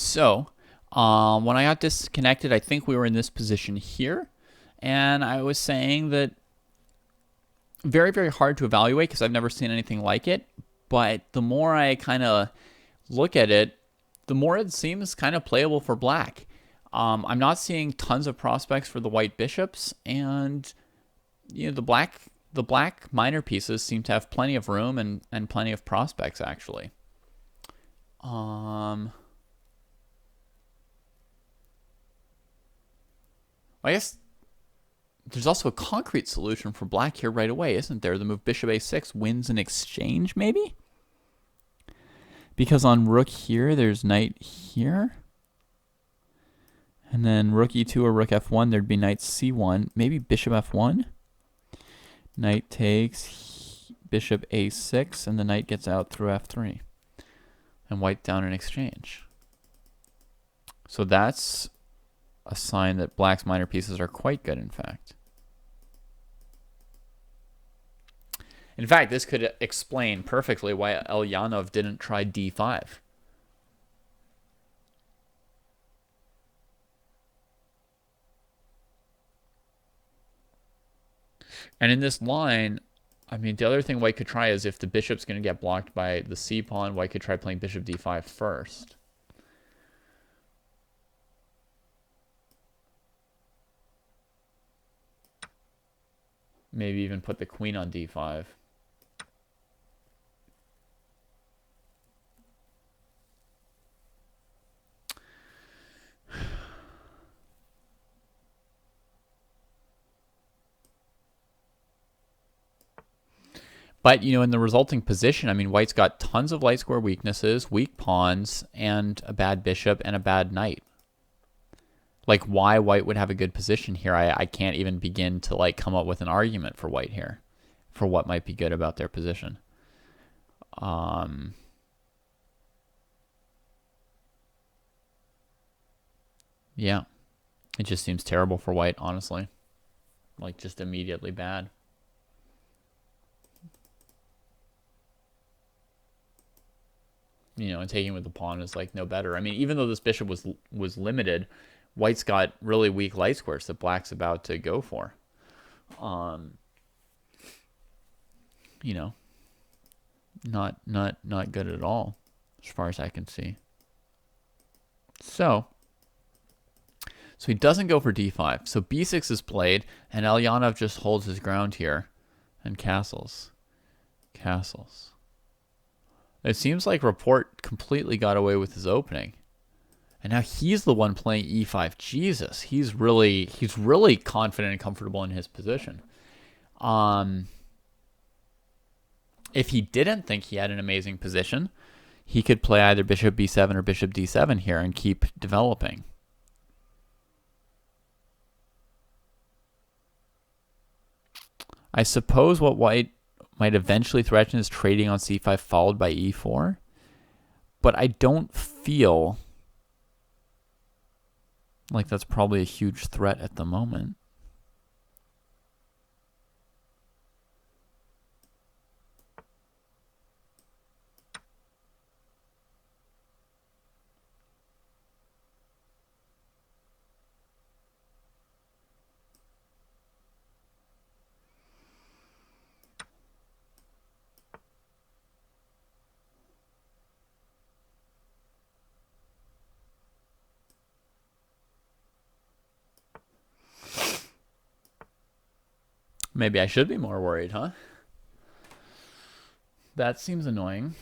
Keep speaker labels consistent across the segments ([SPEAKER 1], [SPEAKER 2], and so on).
[SPEAKER 1] So, when I got disconnected, I think we were in this position here. And I was saying that very, very hard to evaluate because I've never seen anything like it. But the more I kind of look at it, the more it seems kind of playable for black. I'm not seeing tons of prospects for the white bishops, and the black minor pieces seem to have plenty of room and plenty of prospects actually. I guess there's also a concrete solution for black here right away, isn't there? The move bishop a6 wins an exchange, maybe? Because on rook here, there's knight here. And then rook e2 or rook f1, there'd be knight c1. Maybe bishop f1. Knight takes bishop a6, and the knight gets out through f3. And white down in exchange. So that's a sign that black's minor pieces are quite good, in fact. In fact, this could explain perfectly why Eljanov didn't try d5. And in this line, I mean, the other thing white could try is if the bishop's going to get blocked by the c pawn, white could try playing bishop d5 first. Maybe even put the queen on d5. But, you know, in the resulting position, I mean, white's got tons of light square weaknesses, weak pawns, and a bad bishop and a bad knight. Like, why white would have a good position here, I can't even begin to, like, come up with an argument for white here, for what might be good about their position. Yeah. It just seems terrible for white, honestly. Like, just immediately bad. You know, and taking with the pawn is like no better. I mean, even though this bishop was limited, white's got really weak light squares that black's about to go for. You know, not good at all, as far as I can see. So he doesn't go for d5. So b6 is played, and Eljanov just holds his ground here and castles. Castles. It seems like Rapport completely got away with his opening. And now he's the one playing e5. Jesus, he's really confident and comfortable in his position. If he didn't think he had an amazing position, he could play either bishop b7 or bishop d7 here and keep developing. I suppose what white might eventually threaten is trading on c5 followed by e4. But I don't feel like that's probably a huge threat at the moment. Maybe I should be more worried, huh? That seems annoying.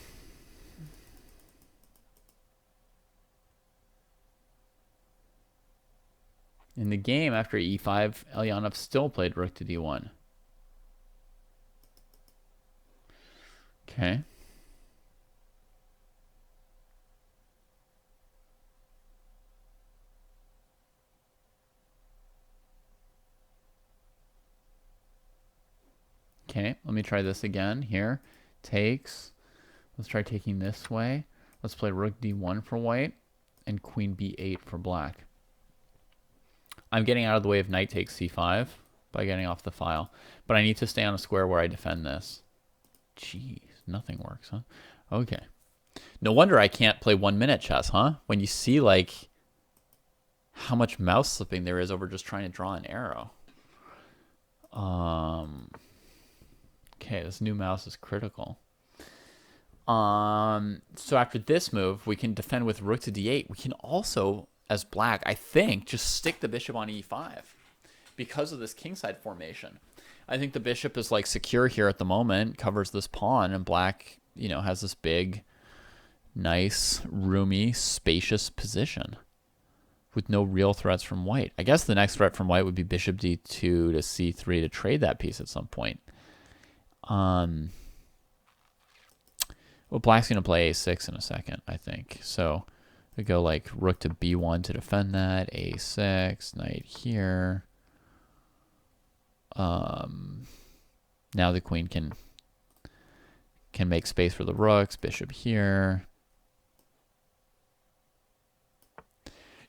[SPEAKER 1] In the game, after e5, Eljanov still played rook to d1. Okay. Okay, let me try this again here. Takes. Let's try taking this way. Let's play rook d1 for white and queen b8 for black. I'm getting out of the way of knight takes c5 by getting off the file. But I need to stay on a square where I defend this. Jeez, nothing works, huh? Okay. No wonder I can't play 1 minute chess, huh? When you see, like, how much mouse slipping there is over just trying to draw an arrow. Okay, this new mouse is critical. So after this move, we can defend with rook to d8. We can also, as black, I think, just stick the bishop on e5 because of this kingside formation. I think the bishop is like secure here at the moment, covers this pawn, and black, has this big, nice, roomy, spacious position with no real threats from white. I guess the next threat from white would be bishop d2 to c3 to trade that piece at some point. Well, black's going to play a6 in a second, I think. So we go like rook to b1 to defend that, a6, knight here. Now the queen can make space for the rooks, bishop here.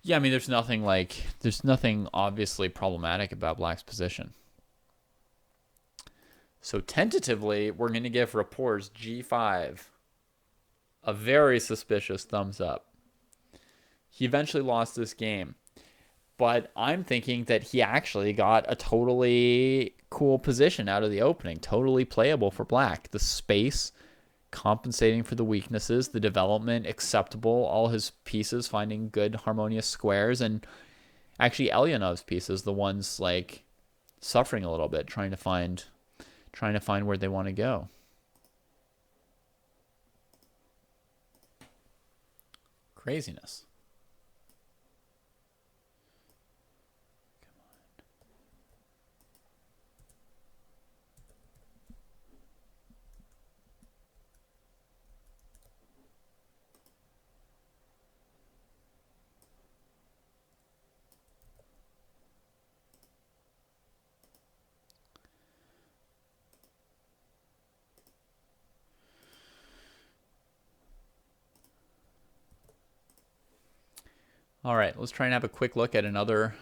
[SPEAKER 1] Yeah, I mean, there's nothing obviously problematic about black's position. So tentatively, we're going to give Rapport's g5 a very suspicious thumbs up. He eventually lost this game, but I'm thinking that he actually got a totally cool position out of the opening, totally playable for black. The space compensating for the weaknesses, the development acceptable, all his pieces finding good harmonious squares, and actually Eljanov's pieces, the ones like suffering a little bit, trying to find where they want to go. Craziness. All right, let's try and have a quick look at another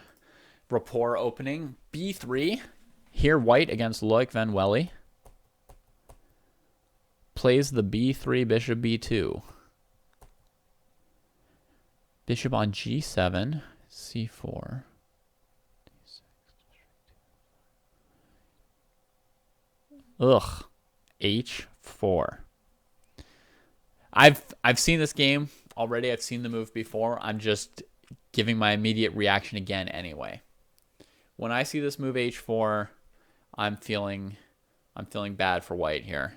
[SPEAKER 1] Rapport opening. B3. Here, white against Loek van Wely. Plays the B3, bishop B2. Bishop on G7, C4. Ugh. H4. I've seen this game already. I've seen the move before. I'm just giving my immediate reaction again anyway. When I see this move H4, I'm feeling bad for white here.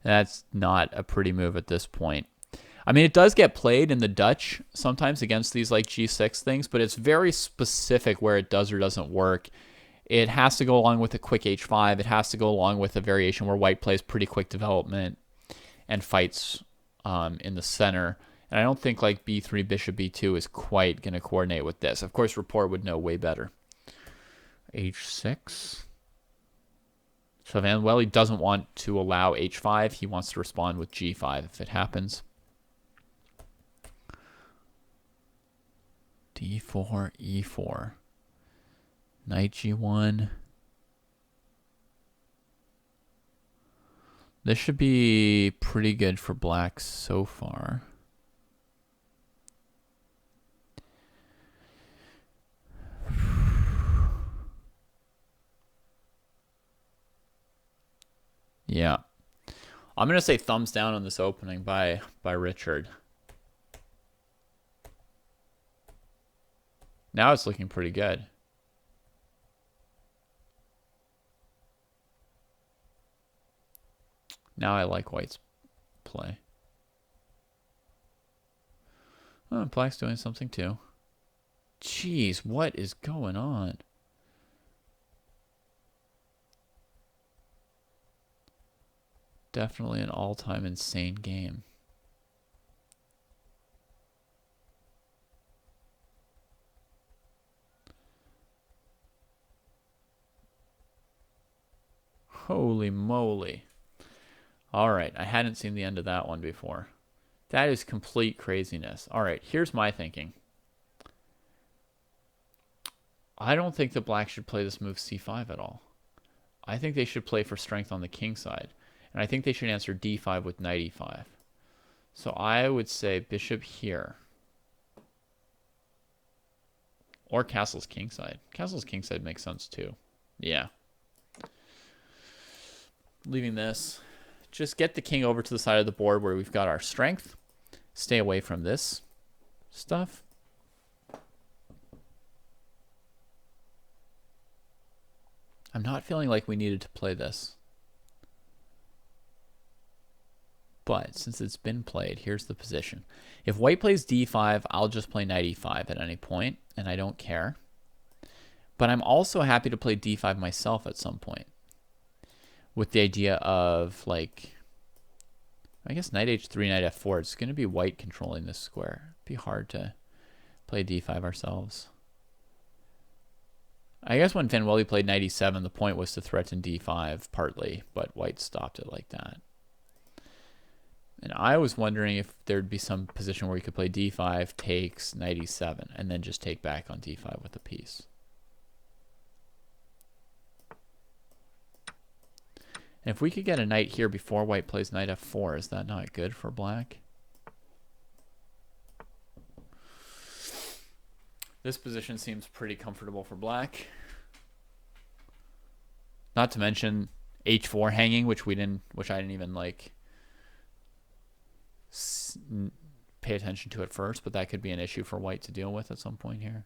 [SPEAKER 1] That's not a pretty move at this point. I mean, it does get played in the Dutch sometimes against these like G6 things, but it's very specific where it does or doesn't work. It has to go along with a quick H5. It has to go along with a variation where white plays pretty quick development and fights in the center. And I don't think like B3, bishop B2 is quite going to coordinate with this. Of course, Rapport would know way better. H6. So Van Wely doesn't want to allow H5. He wants to respond with G5 if it happens. D4, E4. Knight G1. This should be pretty good for black so far. Yeah. I'm going to say thumbs down on this opening by Richard. Now it's looking pretty good. Now I like white's play. Oh, black's doing something too. Jeez, what is going on? Definitely an all-time insane game. Holy moly. All right, I hadn't seen the end of that one before. That is complete craziness. All right, here's my thinking. I don't think that black should play this move c5 at all. I think they should play for strength on the king side. And I think they should answer d5 with knight e5. So I would say bishop here. Or castle's kingside. Castle's kingside makes sense too. Yeah. Leaving this. Just get the king over to the side of the board where we've got our strength. Stay away from this stuff. I'm not feeling like we needed to play this. But since it's been played, here's the position. If white plays d5, I'll just play knight e5 at any point, and I don't care. But I'm also happy to play d5 myself at some point. With the idea of, like, I guess knight h3, knight f4. It's going to be white controlling this square. It'd be hard to play d5 ourselves. I guess when Wely played knight e7, the point was to threaten d5 partly, but white stopped it like that. And I was wondering if there'd be some position where we could play d5, takes, knight e7, and then just take back on d5 with a piece. And if we could get a knight here before white plays knight f4, is that not good for black? This position seems pretty comfortable for black. Not to mention h4 hanging, which I didn't even like pay attention to at first, but that could be an issue for white to deal with at some point here.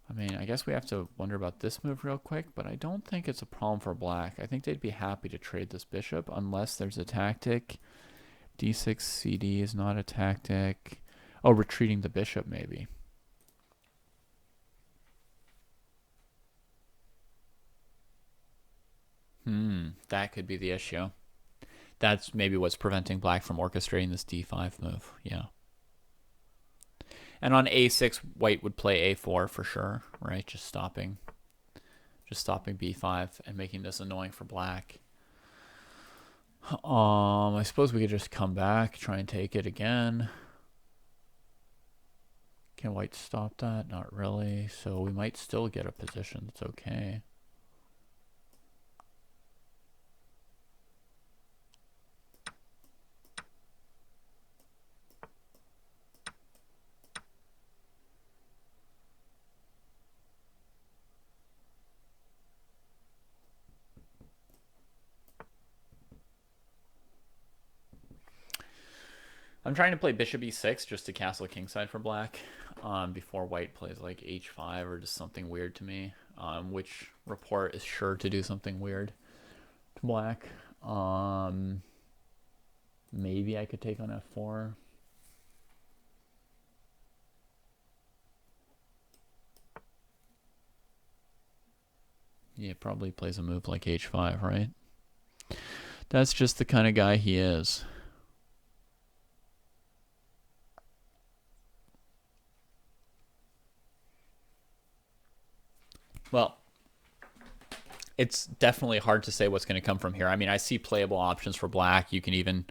[SPEAKER 1] I mean, I guess we have to wonder about this move real quick, but I don't think it's a problem for black. I think they'd be happy to trade this bishop unless there's a tactic. d6 cd is not a tactic. Oh, retreating the bishop maybe. That could be the issue. That's maybe what's preventing black from orchestrating this d5 move. Yeah. And on a6, white would play a4 for sure, right? Just stopping b5 and making this annoying for black. I suppose we could just come back, try and take it again. Can white stop that? Not really. So we might still get a position that's okay. I'm trying to play bishop e6 just to castle kingside for black before white plays like h5 or just something weird to me, which Rapport is sure to do something weird to black. Maybe I could take on f4. Yeah, probably plays a move like h5, right? That's just the kind of guy he is. Well, it's definitely hard to say what's going to come from here. I mean, I see playable options for black. You can even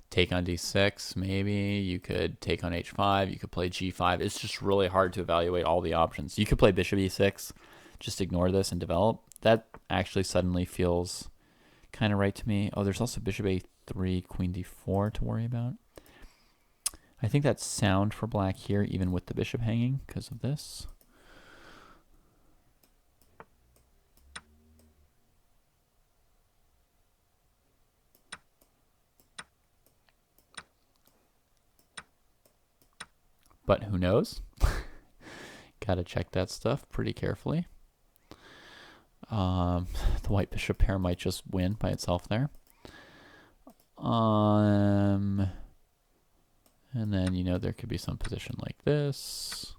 [SPEAKER 1] take on d6, maybe. You could take on h5. You could play g5. It's just really hard to evaluate all the options. You could play bishop e6, just ignore this and develop. That actually suddenly feels kind of right to me. Oh, there's also bishop a3, queen d4 to worry about. I think that's sound for black here, even with the bishop hanging because of this. But who knows? Gotta check that stuff pretty carefully. The white bishop pair might just win by itself there. And then, you know, there could be some position like this,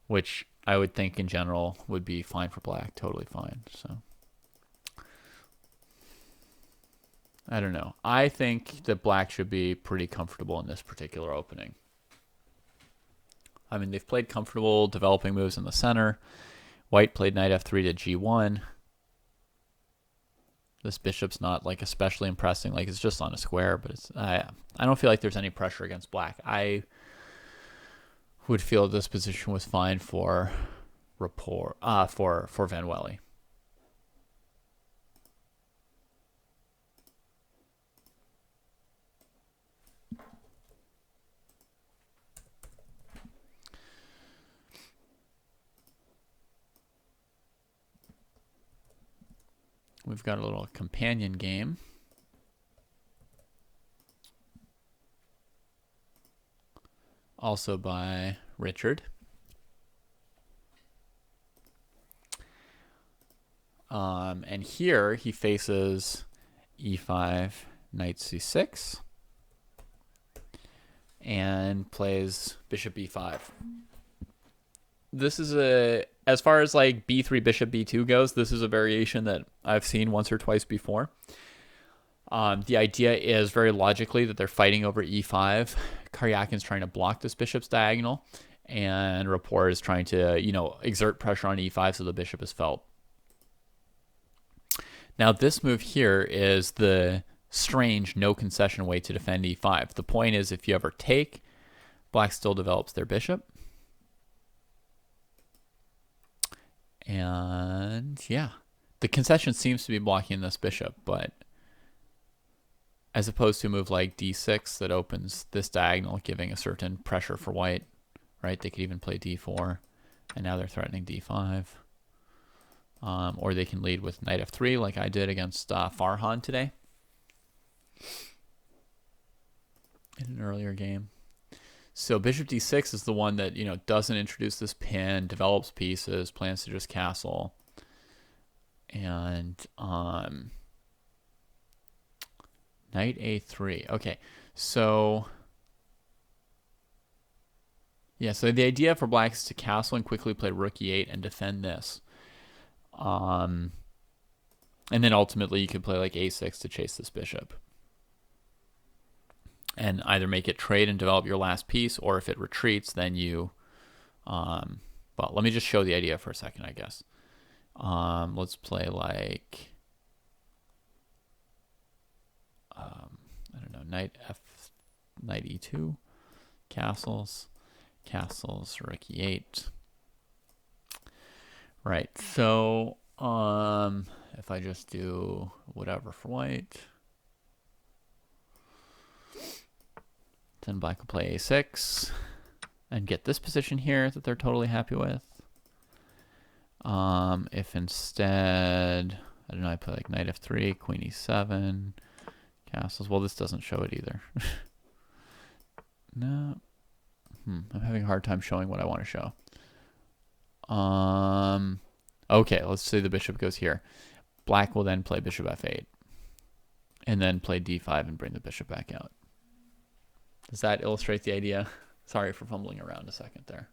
[SPEAKER 1] which I would think in general would be fine for black, totally fine. So I don't know. I think that black should be pretty comfortable in this particular opening. I mean, they've played comfortable developing moves in the center. White played knight f3 to g1. This bishop's not like especially impressing. Like it's just on a square, but it's I don't feel like there's any pressure against black. I would feel this position was fine for Rapport for Van Wely. We've got a little companion game. Also by Richard. And here he faces e5, knight c6, and plays bishop b5. This is as far as like b3 bishop b2 goes, this is a variation that I've seen once or twice before. The idea is very logically that they're fighting over e5. Karjakin's trying to block this bishop's diagonal, and Rapport is trying to, exert pressure on e5 so the bishop is felt. Now this move here is the strange no concession way to defend e5. The point is, if you ever take, black still develops their bishop. And yeah, the concession seems to be blocking this bishop, but as opposed to a move like d6 that opens this diagonal, giving a certain pressure for white, right? They could even play d4, and now they're threatening d5. Or they can lead with knight f3 like I did against Farhan today in an earlier game. So bishop d6 is the one that, doesn't introduce this pin, develops pieces, plans to just castle. And knight a3. Okay, so yeah, so the idea for black is to castle and quickly play rook e8 and defend this. And then ultimately you could play like a6 to chase this bishop. And either make it trade and develop your last piece, or if it retreats, then you, well, let me just show the idea for a second, I guess. Let's play like, I don't know, knight e2, castles, rook e8. Right, so if I just do whatever for white, then black will play a6 and get this position here that they're totally happy with. If instead, I don't know, I play like knight f3, queen e7, castles. Well, this doesn't show it either. No. I'm having a hard time showing what I want to show. Okay, let's say the bishop goes here. Black will then play bishop f8 and then play d5 and bring the bishop back out. Does that illustrate the idea? Sorry for fumbling around a second there.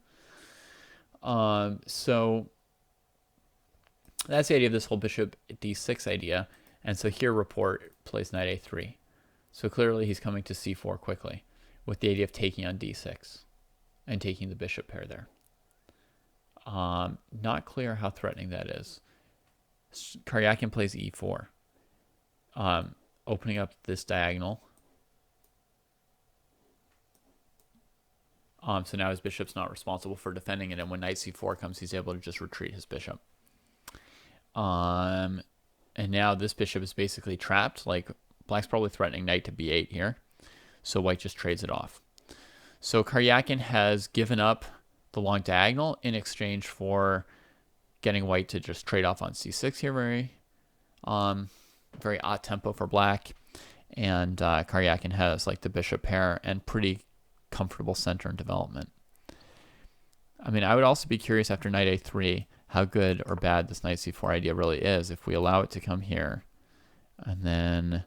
[SPEAKER 1] So that's the idea of this whole bishop d6 idea. And so here Rapport plays knight a3. So clearly he's coming to c4 quickly with the idea of taking on d6 and taking the bishop pair there. Not clear how threatening that is. Karjakin plays e4, opening up this diagonal. So now his bishop's not responsible for defending it, and when knight c4 comes, he's able to just retreat his bishop. And now this bishop is basically trapped. Like, black's probably threatening knight to b8 here, so white just trades it off. So Karjakin has given up the long diagonal in exchange for getting white to just trade off on c6 here, very odd tempo for black. And Karjakin has like the bishop pair and pretty comfortable center and development. I mean, I would also be curious after knight a3 how good or bad this knight c4 idea really is. If we allow it to come here, and then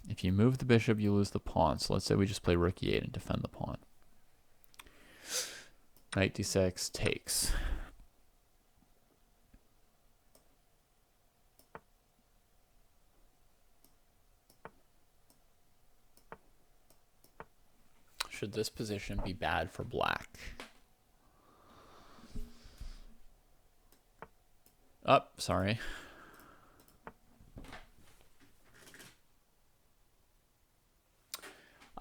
[SPEAKER 1] if you move the bishop, you lose the pawn. So let's say we just play rook e8 and defend the pawn. Knight d6 takes. Should this position be bad for black? Oh, sorry.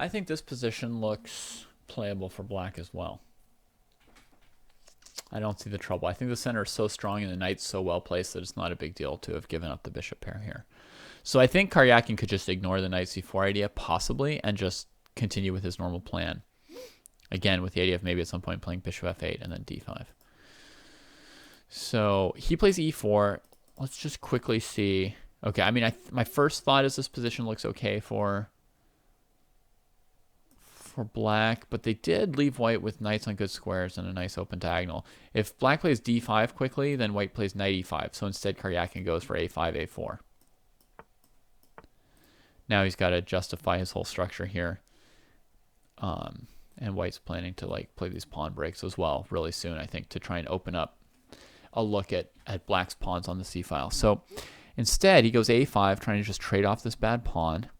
[SPEAKER 1] I think this position looks playable for black as well. I don't see the trouble. I think the center is so strong and the knight's so well placed that it's not a big deal to have given up the bishop pair here. So I think Karjakin could just ignore the knight c4 idea, possibly, and just continue with his normal plan. Again, with the idea of maybe at some point playing bishop f8 and then d5. So he plays e4. Let's just quickly see. Okay, I mean, my first thought is this position looks okay for black, but they did leave white with knights on good squares and a nice open diagonal. If black plays d5 quickly, then white plays knight e5. So instead, Karjakin goes for a5, a4. Now he's got to justify his whole structure here. And white's planning to like play these pawn breaks as well really soon, I think, to try and open up a look at black's pawns on the c-file. So instead, he goes a5, trying to just trade off this bad pawn.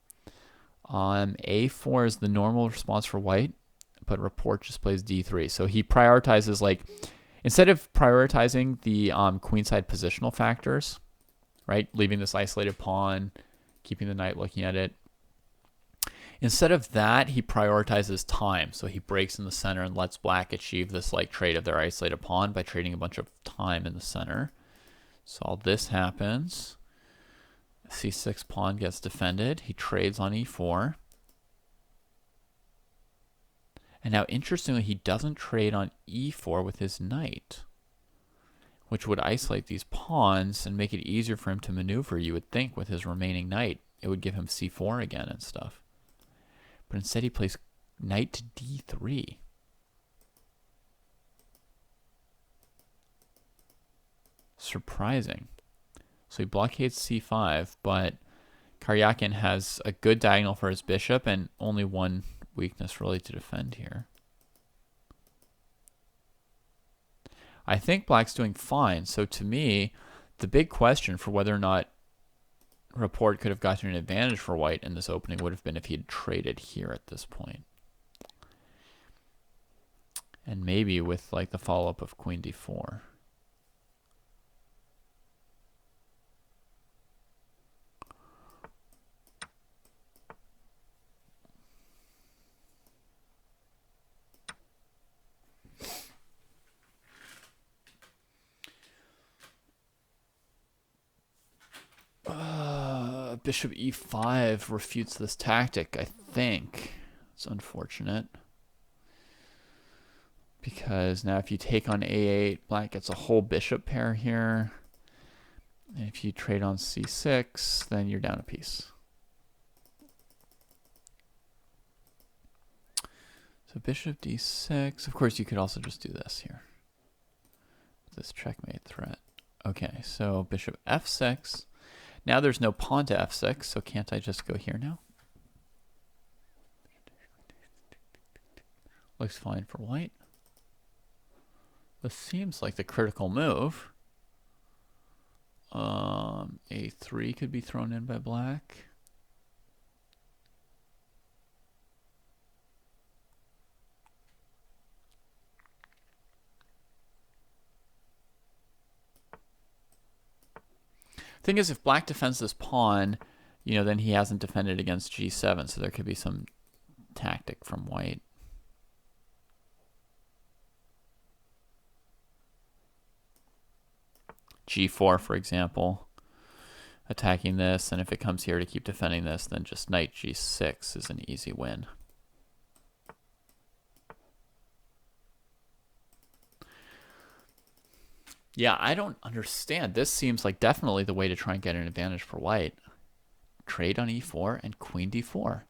[SPEAKER 1] A4 is the normal response for white, but Rapport just plays d3. So he prioritizes, like, instead of prioritizing the queenside positional factors, right, leaving this isolated pawn, keeping the knight looking at it, instead of that, he prioritizes time. So he breaks in the center and lets black achieve this like trade of their isolated pawn by trading a bunch of time in the center. So all this happens. C6 pawn gets defended. He trades on e4. And now, interestingly, he doesn't trade on e4 with his knight, which would isolate these pawns and make it easier for him to maneuver, you would think, with his remaining knight. It would give him c4 again and stuff. But instead, he plays knight to d3. Surprising. So he blockades c5, but Karjakin has a good diagonal for his bishop and only one weakness really to defend here. I think black's doing fine. So to me, the big question for whether or not Rapport could have gotten an advantage for white in this opening would have been if he had traded here at this point. And maybe with like the follow-up of queen d4. Bishop e5 refutes this tactic, I think. It's unfortunate. Because now if you take on a8, black gets a whole bishop pair here. And if you trade on c6, then you're down a piece. So bishop d6. Of course, you could also just do this here. This checkmate threat. Okay, so bishop f6. Now there's no pawn to f6, so can't I just go here now? Looks fine for white. This seems like the critical move. A3 could be thrown in by black. Thing is, if black defends this pawn, you know, then he hasn't defended against g7, so there could be some tactic from white. G4, for example, attacking this, and if it comes here to keep defending this, then just knight g6 is an easy win. Yeah, I don't understand. This seems like definitely the way to try and get an advantage for white. Trade on e4 and queen d4.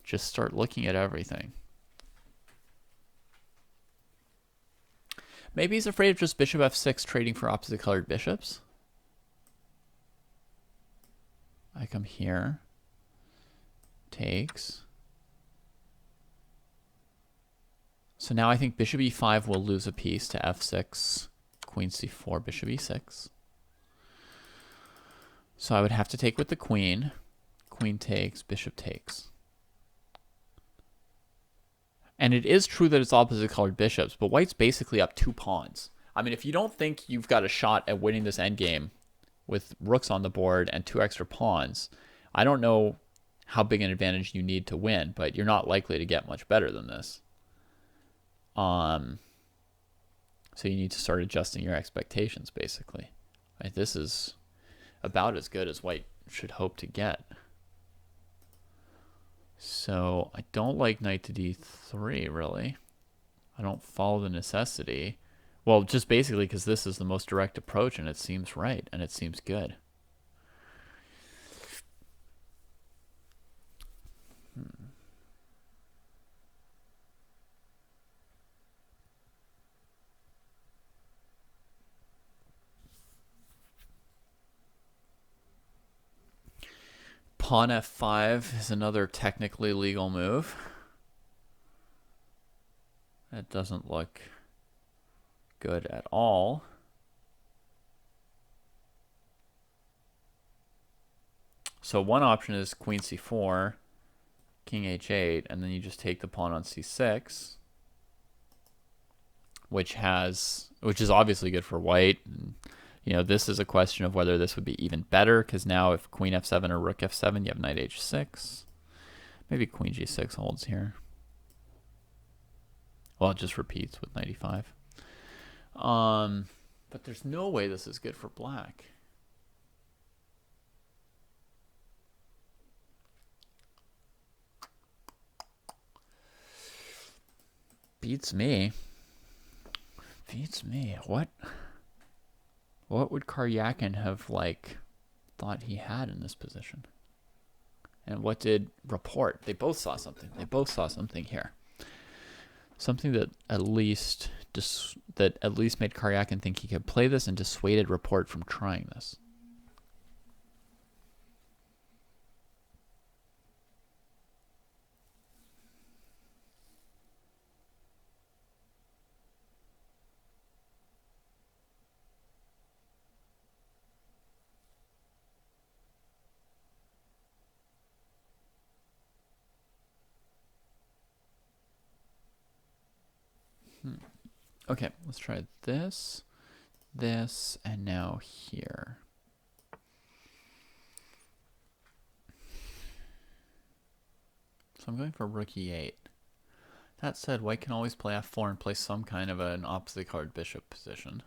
[SPEAKER 1] Just start looking at everything. Maybe he's afraid of just bishop f6 trading for opposite colored bishops. I come here. Takes. So now I think bishop e5 will lose a piece to f6. Queen c4, bishop e6. So I would have to take with the queen. Queen takes, bishop takes. And it is true that it's opposite colored bishops, but white's basically up 2 pawns. I mean, if you don't think you've got a shot at winning this endgame with rooks on the board and 2 extra pawns, I don't know how big an advantage you need to win, but you're not likely to get much better than this. So you need to start adjusting your expectations, basically. Right? This is about as good as white should hope to get. So I don't like knight to d3, really. I don't follow the necessity. Well, just basically because this is the most direct approach, and it seems right, and it seems good. Pawn f5 is another technically legal move. That doesn't look good at all. So one option is queen c4, king h8, and then you just take the pawn on c6, which is obviously good for white. And, you know, this is a question of whether this would be even better, because now if queen f7 or rook f7, you have knight h6. Maybe queen g6 holds here. Well, it just repeats with knight e5. But there's no way this is good for black. Beats me. Beats me. What would Karjakin have thought he had in this position? And what did Rapport? They both saw something. They both saw something here. Something that at least made Karjakin think he could play this and dissuaded Rapport from trying this. Okay, let's try this, and now here. So I'm going for rook e8. That said, white can always play f4 and play some kind of an opposite card bishop position.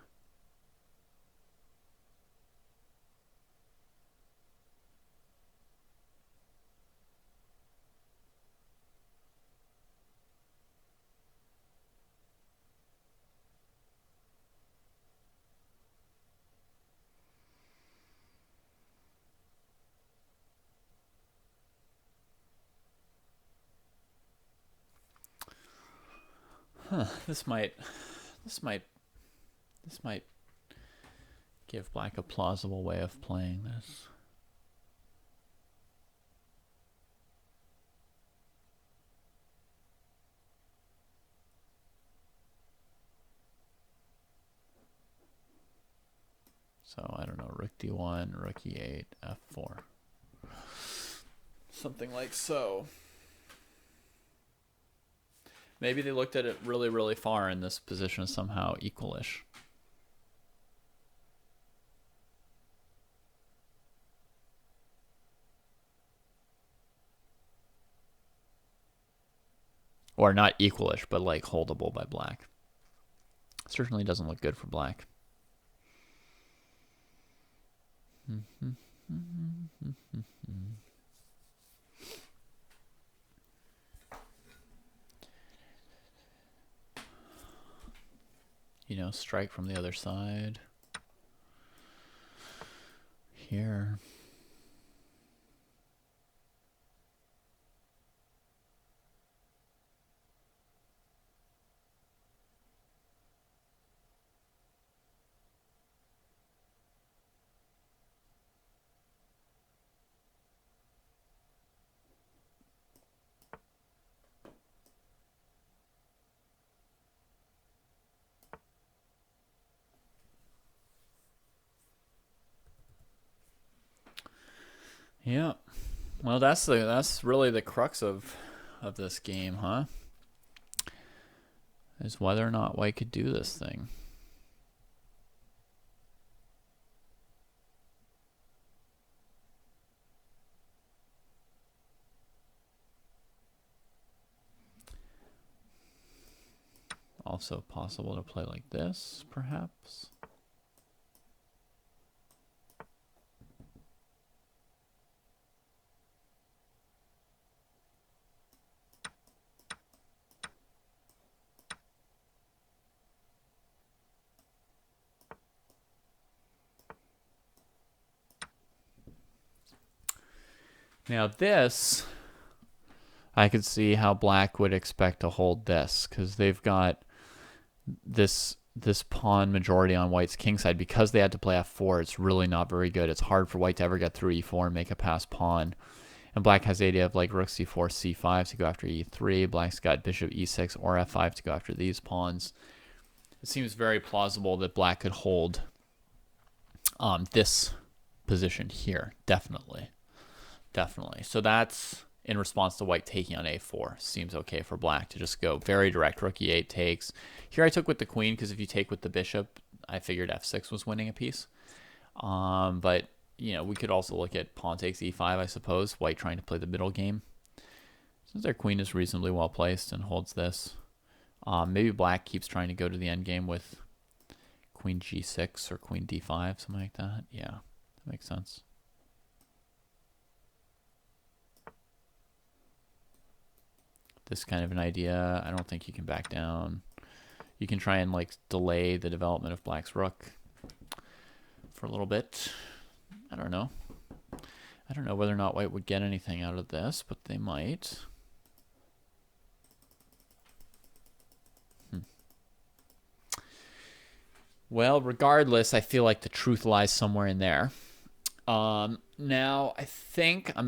[SPEAKER 1] This might give black a plausible way of playing this. So I don't know, rook d1, rook e8, f4. Something like so. Maybe they looked at it really, really far and this position is somehow equalish. Or not equalish, but like holdable by black. Certainly doesn't look good for black. You know, strike from the other side. Here. Yeah. Well, that's really the crux of this game, huh? Is whether or not white could do this thing. Also possible to play like this, perhaps. Now this, I could see how black would expect to hold this, because they've got this pawn majority on white's king side. Because they had to play f4, it's really not very good. It's hard for white to ever get through e4 and make a pass pawn. And black has the idea of like rook c4, c5 to go after e3. Black's got bishop e6 or f5 to go after these pawns. It seems very plausible that black could hold this position here, definitely. So that's in response to white taking on a4. Seems okay for black to just go very direct. Rook e8 takes. Here I took with the queen because if you take with the bishop, I figured f6 was winning a piece. But, you know, we could also look at pawn takes e5, I suppose. White trying to play the middle game. Since their queen is reasonably well placed and holds this. Maybe black keeps trying to go to the endgame with queen g6 or queen d5, something like that. Yeah, that makes sense. This kind of an idea. I don't think you can back down. You can try and like delay the development of black's rook for a little bit. I don't know. I don't know whether or not white would get anything out of this, but they might. Well, regardless, I feel like the truth lies somewhere in there. Now, I think I'm going